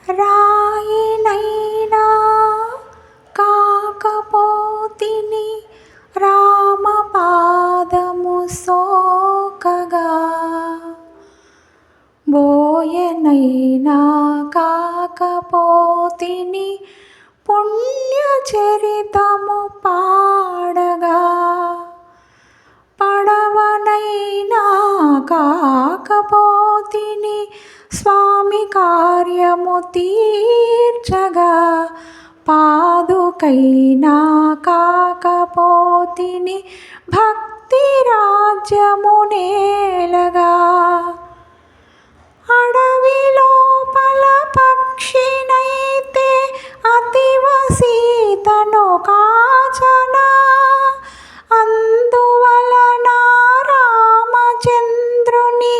రాయినైనా కాకపోతిని రామపాదము సోకగా, బోయనైనా కాకపోతిని పుణ్యచరితము పాడగా, పడవనైనా కాకపోతిని స్వామి కార్యము తీర్చగా, పాదుకైనా కాకపోతిని భక్తి రాజ్యము నేలగా, అడవి లోపల పక్షినైతే అతివ సీతను కాచనా, అందువలన రామచంద్రుని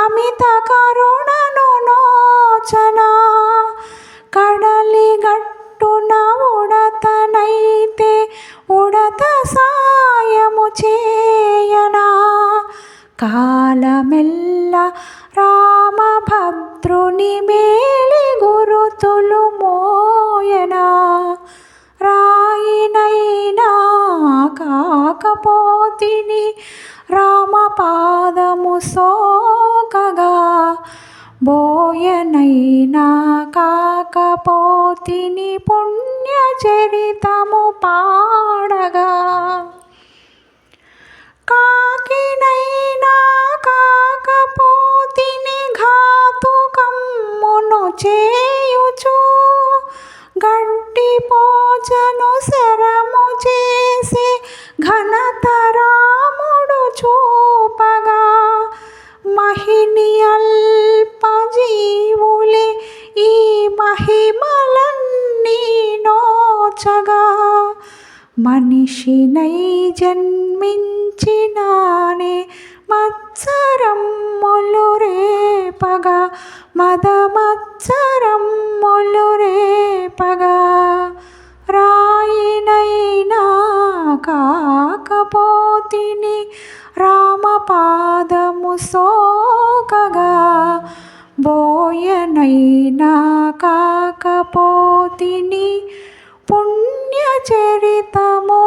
అమిత కరుణను నోచనా, కడలి గట్టున ఉడతనైతే ఉడత సాయము చేయనా, కాలమెల్ల రామభద్రుని మేలి గురుతులు మోయనా, రాయినైనా కాకపోతిని రామపాదము సోకగా, బోయనైనా కాకపోతిని పుణ్యచరితము పాడగా, కాకినైనా కాకపోతిని ఘాతుకమ్మును చేయుచు, గడ్డి పోచను శరము చేసి ఘనత రాముడు చూపగా, మహిని అల్పజీవులే ఈ మహిమలన్నీ నోచగా, మనిషినై జన్మించినానే మత్సరమ్ములు రేపగా, మదమత్సరమ్ములు రేపగా, రాయినైనా కాకపోతిని రామపాదము సోకగా, బోయనైనా కాకపోతిని పుణ్యచరితము